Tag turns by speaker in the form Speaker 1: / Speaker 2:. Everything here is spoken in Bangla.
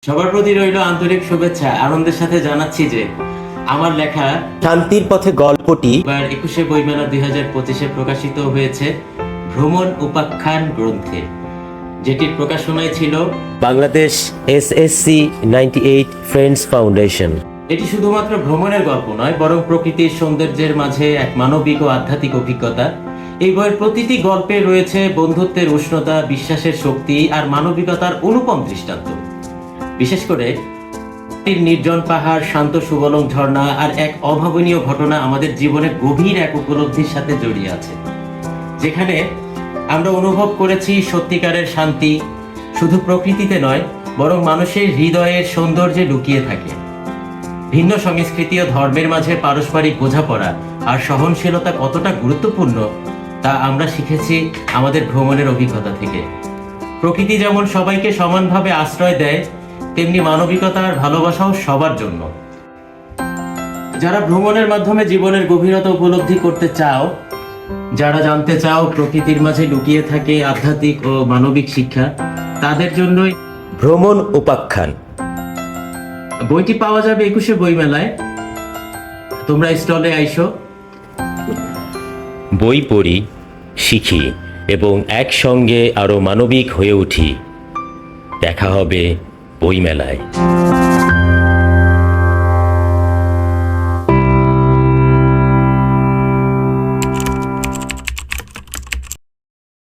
Speaker 1: সবার প্রতি রইল আন্তরিক শুভেচ্ছা। আনন্দের সাথে জানাচ্ছি যে আমার লেখা
Speaker 2: শান্তির পথে গল্পটি
Speaker 1: এবার 21শে বইমেলা 2025-এ প্রকাশিত হয়েছে ভ্রমণ উপাখ্যান গ্রন্থে, যেটির প্রকাশনায় ছিল
Speaker 2: বাংলাদেশ SSC 98 ফ্রেন্ডস ফাউন্ডেশন।
Speaker 1: এটি শুধুমাত্র ভ্রমণের গল্প নয়, বরং প্রকৃতির সৌন্দর্যের মাঝে এক মানবিক ও আধ্যাত্মিক অভিজ্ঞতা। এই বইয়ের প্রতিটি গল্পে রয়েছে বন্ধুত্বের উষ্ণতা, বিশ্বাসের শক্তি আর মানবিকতার অনুপম দৃষ্টান্ত। বিশেষ করে নির্জন পাহাড়, শান্ত সুবলং ঝর্ণা আর এক অভাবনীয় ঘটনা আমাদের জীবনে গভীর এক উপলব্ধির সাথে জড়িয়ে আছে, যেখানে আমরা অনুভব করেছি সত্যিকারের শান্তি শুধু প্রকৃতিতে নয়, বরং মানুষের হৃদয়ের সৌন্দর্যে লুকিয়ে থাকে। ভিন্ন সংস্কৃতি ও ধর্মের মাঝে পারস্পরিক বোঝাপড়া আর সহনশীলতা কতটা গুরুত্বপূর্ণ তা আমরা শিখেছি আমাদের ভ্রমণের অভিজ্ঞতা থেকে। প্রকৃতি যেমন সবাইকে সমানভাবে আশ্রয় দেয়, তেমনি মানবিকতা আর ভালোবাসাও সবার জন্য। যারা ভ্রমণের মাধ্যমে জীবনের গভীরতা উপলব্ধি করতে চাও, যারা জানতে চাও প্রকৃতির মাঝে লুকিয়ে থাকে আধ্যাত্মিক ও মানবিক শিক্ষা, তাদের জন্যই
Speaker 2: ভ্রমণ উপাখ্যান।
Speaker 1: বইটি পাওয়া যাবে 21শে বইমেলায়। তোমরা স্টলে আইসো।
Speaker 2: বই পড়ি, শিখি এবং একসঙ্গে আরো মানবিক হয়ে উঠি। দেখা হবে বইমেলায়।